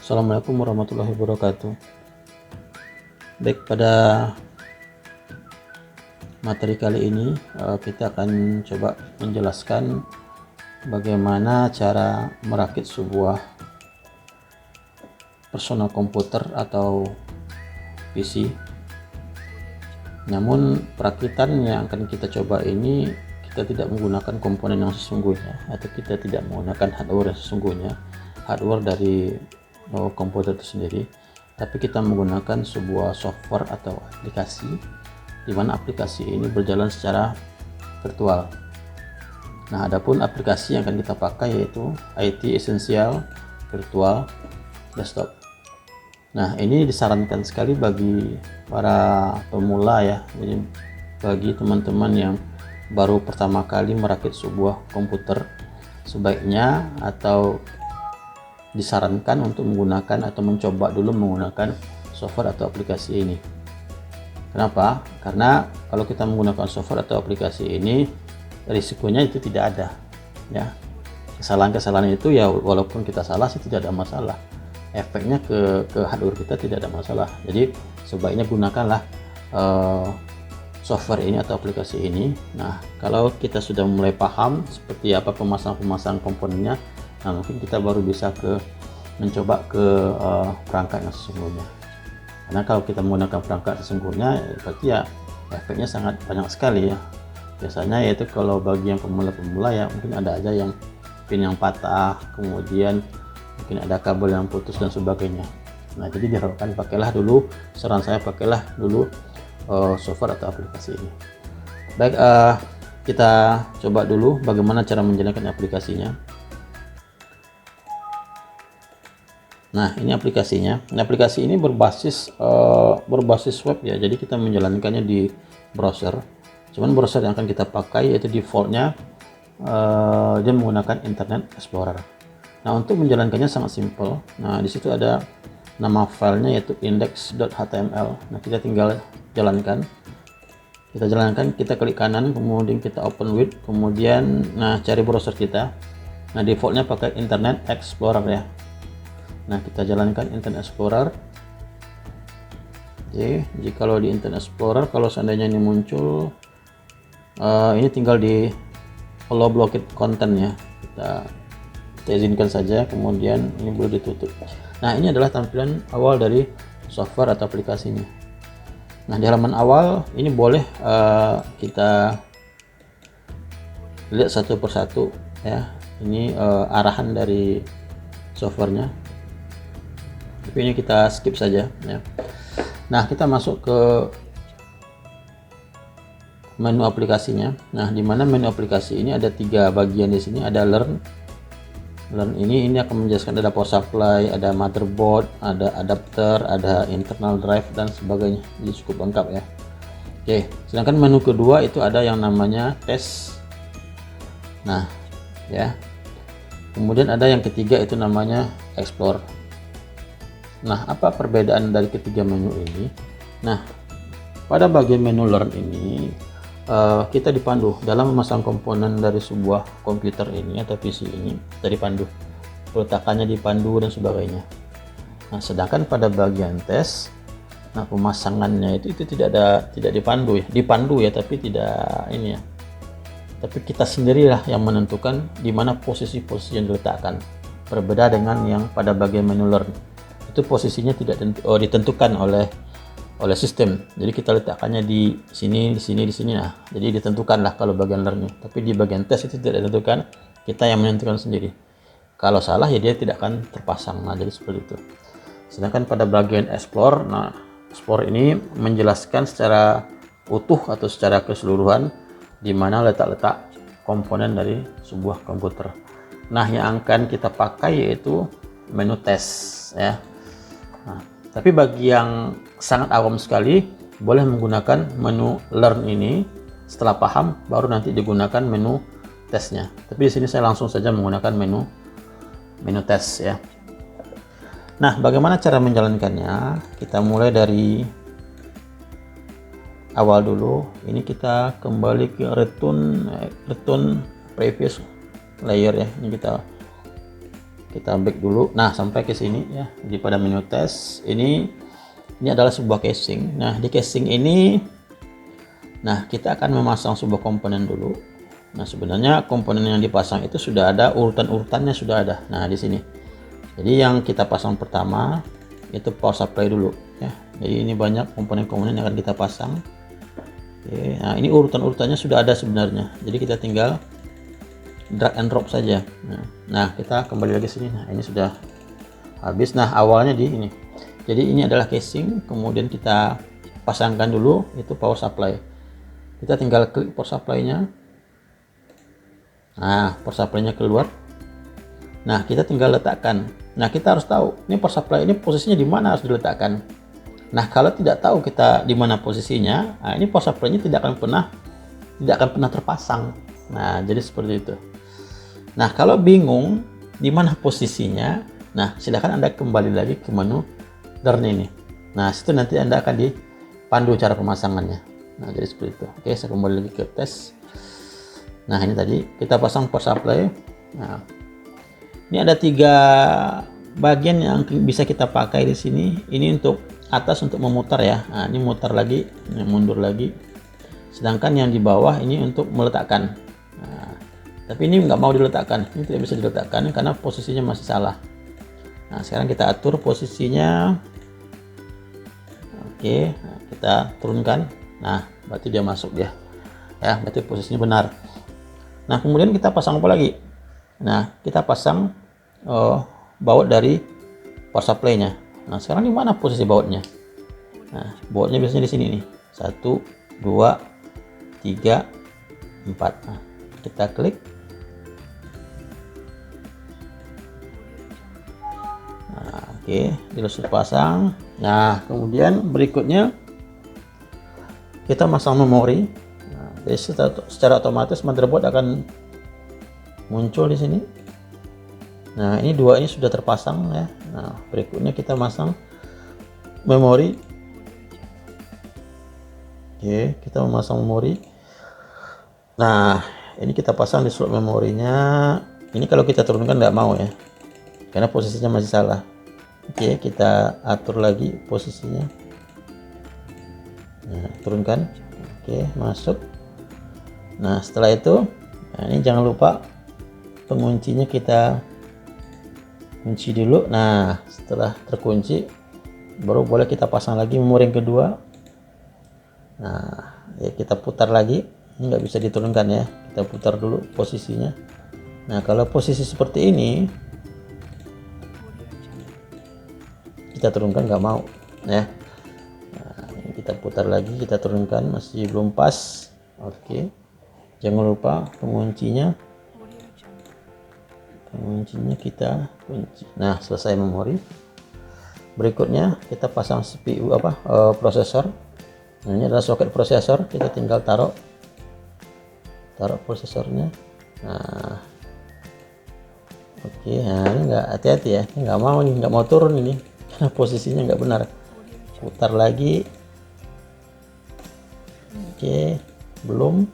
Assalamualaikum warahmatullahi wabarakatuh. Baik, pada materi kali ini kita akan coba menjelaskan bagaimana cara merakit sebuah personal komputer atau PC. Namun perakitan yang akan kita coba ini kita tidak menggunakan komponen yang sesungguhnya, atau kita tidak menggunakan hardware yang sesungguhnya, hardware dari komputer itu sendiri, tapi kita menggunakan sebuah software atau aplikasi, di mana aplikasi ini berjalan secara virtual. Nah, adapun aplikasi yang akan kita pakai yaitu IT Essential Virtual Desktop. Nah, ini disarankan sekali bagi para pemula ya, jadi bagi teman-teman yang baru pertama kali merakit sebuah komputer, sebaiknya atau disarankan untuk menggunakan atau mencoba dulu menggunakan software atau aplikasi ini. Kenapa? Karena kalau kita menggunakan software atau aplikasi ini, risikonya itu tidak ada ya. Kesalahan-kesalahan itu ya walaupun kita salah sih tidak ada masalah, efeknya ke hardware kita tidak ada masalah. Jadi sebaiknya gunakanlah software ini atau aplikasi ini. Nah, kalau kita sudah mulai paham seperti apa pemasangan komponennya, nah mungkin kita baru bisa mencoba ke perangkat yang sesungguhnya. Karena kalau kita menggunakan perangkat sesungguhnya, berarti ya efeknya sangat banyak sekali ya. Biasanya yaitu kalau bagi yang pemula-pemula ya mungkin ada aja yang pin yang patah, kemudian mungkin ada kabel yang putus dan sebagainya. Nah, jadi diharapkan pakailah dulu, saran saya pakailah dulu software atau aplikasi ini. Baik, kita coba dulu bagaimana cara menjalankan aplikasinya. Nah, ini aplikasinya. Nah, aplikasi ini berbasis web ya. Jadi kita menjalankannya di browser. Cuman browser yang akan kita pakai yaitu defaultnya dia menggunakan Internet Explorer. Nah, untuk menjalankannya sangat simple. Nah, di situ ada nama filenya yaitu index.html. Nah, kita tinggal jalankan. Kita klik kanan, kemudian kita open with, kemudian cari browser kita. Nah, defaultnya pakai Internet Explorer ya. Nah, kita jalankan Internet Explorer. Oke, jika di Internet Explorer kalau seandainya ini muncul, ini tinggal di allow blocked content ya. Kita izinkan saja, kemudian ini boleh ditutup. Nah, ini adalah tampilan awal dari software atau aplikasinya. Nah, di halaman awal ini boleh kita lihat satu persatu ya. Ini arahan dari softwarenya. Tapi ini kita skip saja ya. Nah, kita masuk ke menu aplikasinya. Nah, di mana menu aplikasi ini ada 3 bagian di sini. Ada learn ini akan menjelaskan ada power supply, ada motherboard, ada adapter, ada internal drive dan sebagainya. Jadi cukup lengkap ya. Oke, sedangkan menu kedua itu ada yang namanya test. Nah, ya. Kemudian ada yang ketiga itu namanya explore. Nah, apa perbedaan dari ketiga menu ini? Nah, pada bagian menu learn ini kita dipandu dalam memasang komponen dari sebuah komputer ini atau PC ini. Kita dipandu, peletakannya dipandu dan sebagainya. Nah, sedangkan pada bagian tes, nah pemasangannya itu tidak dipandu ya, tapi tidak ini ya. Tapi kita sendirilah yang menentukan di mana posisi-posisi yang diletakkan. Berbeda dengan yang pada bagian menu learn. Itu posisinya tidak ditentukan oleh sistem. Jadi kita letakkannya di sini. Nah, jadi ditentukanlah kalau bagian learn. Tapi di bagian tes itu tidak ditentukan, kita yang menentukan sendiri. Kalau salah ya dia tidak akan terpasang. Nah, jadi seperti itu. Sedangkan pada bagian explore, nah explore ini menjelaskan secara utuh atau secara keseluruhan di mana letak-letak komponen dari sebuah komputer. Nah, yang akan kita pakai yaitu menu tes ya. Nah, tapi bagi yang sangat awam sekali boleh menggunakan menu learn ini. Setelah paham baru nanti digunakan menu tesnya. Tapi di sini saya langsung saja menggunakan menu tes ya. Nah, bagaimana cara menjalankannya? Kita mulai dari awal dulu. Ini kita kembali ke return previous layer ya. Ini kita kita back dulu. Nah, sampai ke sini ya. Jadi pada menu tes ini adalah sebuah casing. Nah, di casing ini kita akan memasang sebuah komponen dulu. Nah, sebenarnya komponen yang dipasang itu sudah ada, urutan-urutannya sudah ada. Nah, di sini. Jadi yang kita pasang pertama itu power supply dulu ya. Jadi ini banyak komponen-komponen yang akan kita pasang. Oke, nah ini urutan-urutannya sudah ada sebenarnya. Jadi kita tinggal drag and drop saja. Nah, kita kembali lagi sini. Nah, ini sudah habis. Nah, awalnya di ini. Jadi ini adalah casing, kemudian kita pasangkan dulu itu power supply. Kita tinggal klik power supply-nya. Nah, power supply-nya keluar. Nah, kita tinggal letakkan. Nah, kita harus tahu ini power supply ini posisinya di mana harus diletakkan. Nah, kalau tidak tahu kita di mana posisinya, nah ini power supply-nya tidak akan pernah terpasang. Nah, jadi seperti itu. Nah, kalau bingung di mana posisinya, nah silakan Anda kembali lagi ke menu Learn ini. Nah, situ nanti Anda akan dipandu cara pemasangannya. Nah, jadi seperti itu. Oke, saya kembali lagi ke tes. Nah, ini tadi kita pasang power supply. Nah, ini ada 3 bagian yang bisa kita pakai di sini. Ini untuk atas untuk memutar ya. Nah, ini mutar lagi, ini mundur lagi. Sedangkan yang di bawah ini untuk meletakkan. Nah, tapi ini nggak mau diletakkan. Ini tidak bisa diletakkan karena posisinya masih salah. Nah, sekarang kita atur posisinya. Oke, nah, kita turunkan. Nah, berarti dia masuk dia. Ya, berarti posisinya benar. Nah, kemudian kita pasang apa lagi? Nah, kita pasang baut dari power supply-nya. Nah, sekarang di mana posisi bautnya? Nah, bautnya biasanya di sini nih. 1, 2, 3, 4. Nah, kita klik. Nah, oke, sudah pasang. Nah, kemudian berikutnya kita masang memori. Nah, jadi secara otomatis motherboard akan muncul di sini. Nah, ini 2 ini sudah terpasang ya. Nah, berikutnya kita masang memori. Oke, kita memasang memori. Nah, ini kita pasang di slot memorinya. Ini kalau kita turunkan nggak mau ya, karena posisinya masih salah. Oke, kita atur lagi posisinya. Nah, turunkan. Oke, masuk. Nah, setelah itu, nah ini jangan lupa penguncinya kita kunci dulu. Nah, setelah terkunci baru boleh kita pasang lagi memori yang kedua. Nah, ya kita putar lagi. Ini nggak bisa diturunkan ya, kita putar dulu posisinya. Nah, kalau posisi seperti ini kita turunkan nggak mau ya. Nah, ini kita putar lagi, kita turunkan, masih belum pas. Oke, jangan lupa penguncinya kita kunci. Nah, selesai memori. Berikutnya kita pasang CPU prosesor. Nah, ini adalah soket prosesor, kita tinggal taruh prosesornya. Nah, oke, nah ini nggak hati-hati ya, ini nggak mau turun ini karena posisinya nggak benar. Putar lagi. Oke, belum.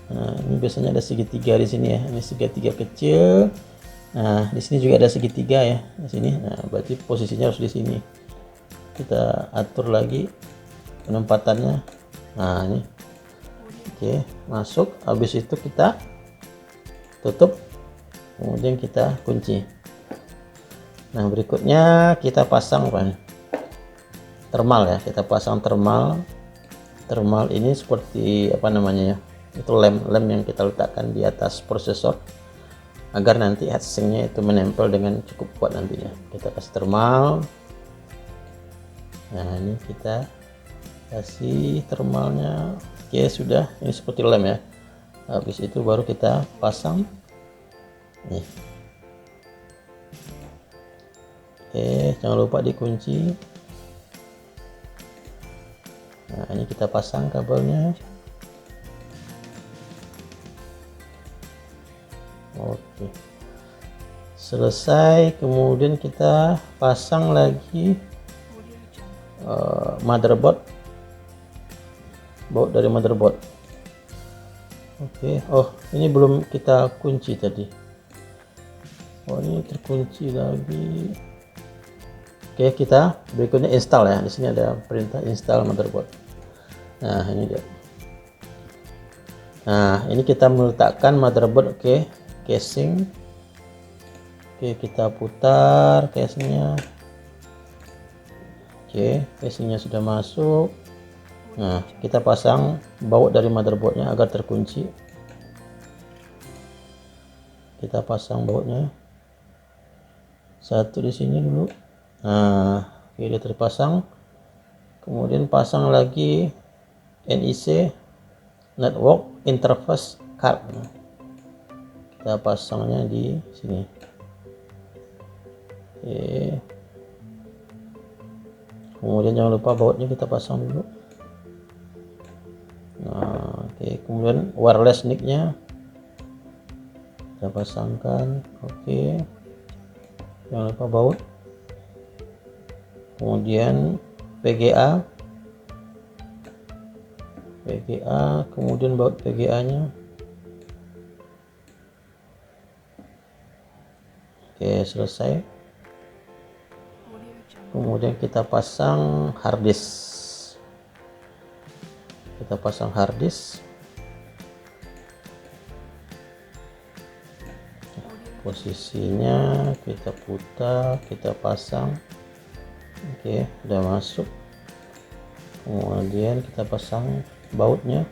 Nah, ini biasanya ada segitiga di sini ya, ini segitiga kecil. Nah, di sini juga ada segitiga ya, di sini. Nah, berarti posisinya harus di sini. Kita atur lagi penempatannya. Nah, ini oke, masuk. Habis itu kita tutup, kemudian kita kunci. Nah, berikutnya kita pasang thermal ya. Kita pasang thermal ini seperti apa namanya ya, itu lem yang kita letakkan di atas prosesor agar nanti heatsinknya itu menempel dengan cukup kuat nantinya. Kita kasih thermal. Nah, ini kita kasih thermalnya. Oke, sudah, ini seperti lem ya. Habis itu baru kita pasang nih. Oke, jangan lupa dikunci. Nah, ini kita pasang kabelnya. Oke, selesai. Kemudian kita pasang lagi motherboard, baut dari motherboard. Oke. Oh, ini belum kita kunci tadi. Oh, ini terkunci lagi. Oke, kita berikutnya install ya. Di sini ada perintah install motherboard. Nah, ini dia. Nah, ini kita meletakkan motherboard. Oke, casing. Oke, kita putar casingnya. Oke, casingnya sudah masuk. Nah, kita pasang baut dari motherboardnya agar terkunci. Kita pasang bautnya. Satu di sini dulu. Nah, oke, dia terpasang. Kemudian pasang lagi NIC network interface card. Kita pasangnya di sini. Oke. Kemudian jangan lupa bautnya kita pasang dulu. Nah, oke. Kemudian wireless nick-nya kita pasangkan. Oke. Jangan lupa baut. Kemudian VGA, kemudian baut VGA-nya. Oke, selesai. Kemudian kita pasang hard disk. Posisinya kita putar, kita pasang. Oke, udah masuk. Kemudian kita pasang bautnya.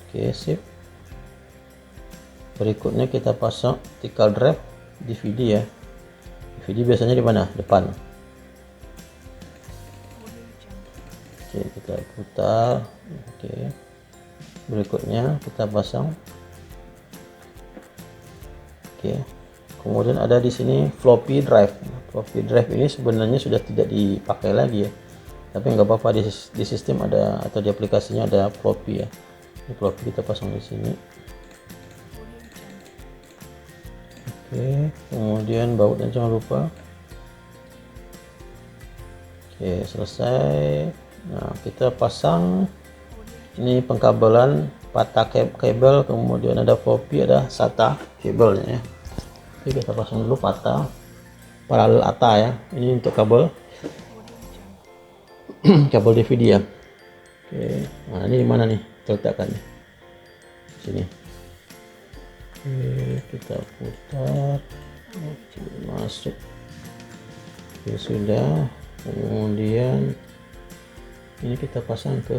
Oke, sip. Berikutnya kita pasang optical drive DVD ya. DVD biasanya di mana? Depan. Oke, kita putar. Oke. Berikutnya kita pasang. Oke. Kemudian ada di sini floppy drive. Floppy drive ini sebenarnya sudah tidak dipakai lagi ya. Tapi nggak apa-apa, di sistem ada atau di aplikasinya ada floppy ya. Ini floppy kita pasang di sini. Oke, kemudian bautnya jangan lupa. Oke, selesai. Nah, kita pasang ini pengkabelan patah kabel, kemudian ada floppy, ada SATA kabelnya ya. Oke, kita pasang dulu patah paralel ATA ya. Ini untuk kabel kabel DVD ya. Oke, nah ini di mana nih letakkannya? Sini. Oke, kita putar. Oke, masuk. Oke, sudah. Kemudian ini kita pasang ke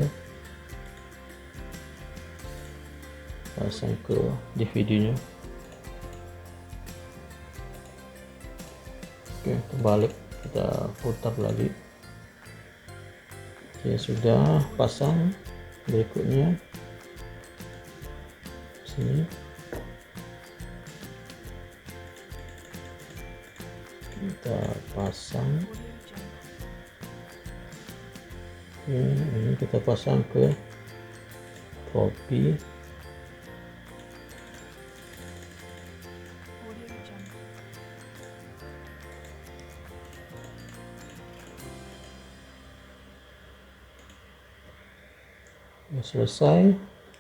DVD-nya. Oke, kebalik, kita putar lagi. Oke, sudah pasang. Berikutnya sini kita pasang. Oke, ini kita pasang ke floppy. Selesai.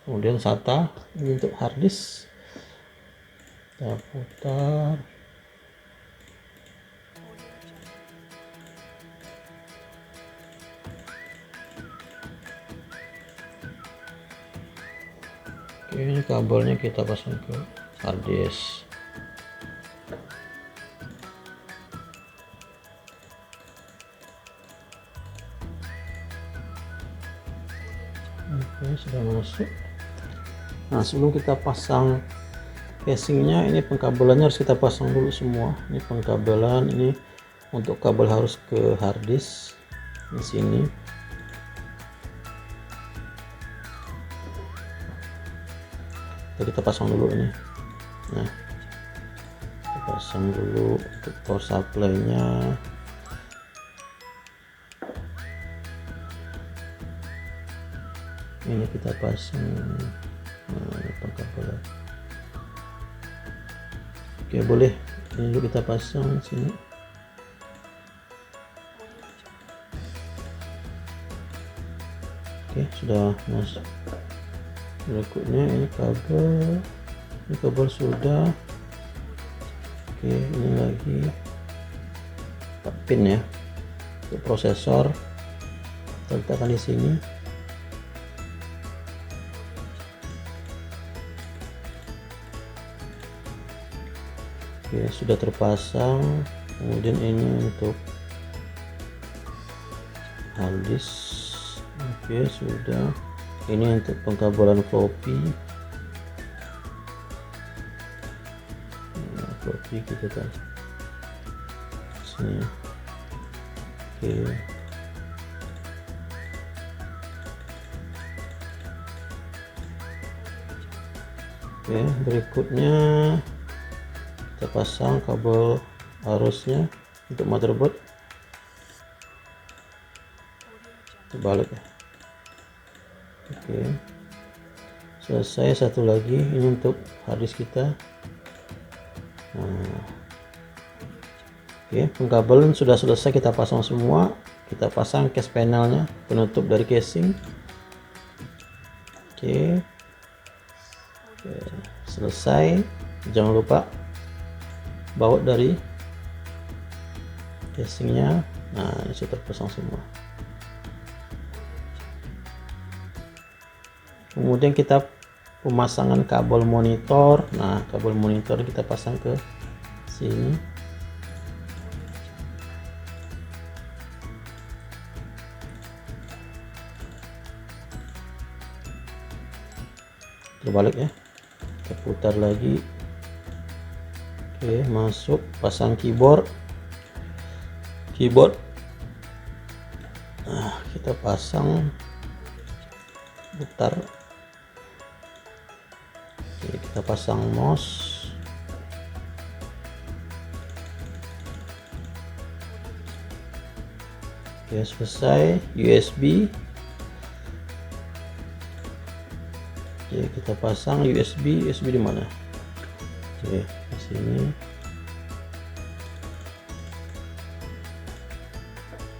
Kemudian SATA ini untuk hard disk, kita putar. Oke, ini kabelnya kita pasang ke hard disk. Oke, sudah masuk. Nah, sebelum kita pasang casingnya, ini pengkabelannya harus kita pasang dulu semua. Ini pengkabelan, ini untuk kabel harus ke hard disk di sini. Kita pasang dulu ini. Nah, kita pasang dulu untuk power supply-nya. Ini kita pasang pengkabelan. Oke, boleh. Ini dulu kita pasang sini. Oke, sudah masuk. Berikutnya ini kabel sudah. Oke, ini lagi 4 pin ya untuk prosesor, kita letakkan di sini. Oke, sudah terpasang. Kemudian ini untuk harddisk. Oke, sudah. Ini untuk pengkabelan floppy. Nah, floppy kita kan sini. Oke. Oke, berikutnya kita pasang kabel arusnya untuk motherboard. Terbalik ya. Oke, selesai. Satu lagi ini untuk harddisk kita. Nah, oke, pengkabelan sudah selesai, kita pasang semua. Kita pasang case panelnya, penutup dari casing. Oke, selesai. Jangan lupa baut dari casingnya. Nah, ini sudah terpasang semua. Kemudian kita pemasangan kabel monitor. Nah, kabel monitor kita pasang ke sini. Terbalik ya, kita putar lagi. Oke, masuk, pasang keyboard. Nah, kita pasang, putar. Oke, kita pasang mouse. Oke, selesai. USB. Oke, kita pasang USB di mana? Oke, di sini.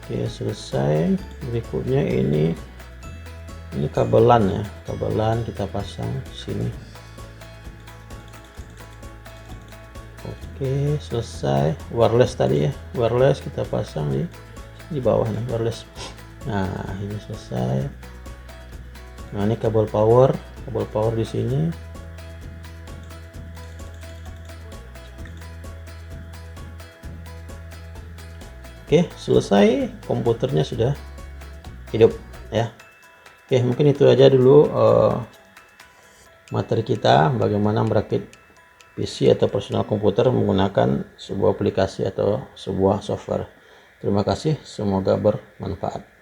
Oke, selesai. Berikutnya ini kabelan ya, kabelan kita pasang sini. Oke, selesai. Wireless tadi ya, wireless kita pasang di bawah nih, wireless. Nah, ini selesai. Nah, ini kabel power di sini. Oke, selesai. Komputernya sudah hidup ya. Oke, mungkin itu aja dulu materi kita bagaimana merakit PC atau personal komputer menggunakan sebuah aplikasi atau sebuah software. Terima kasih, semoga bermanfaat.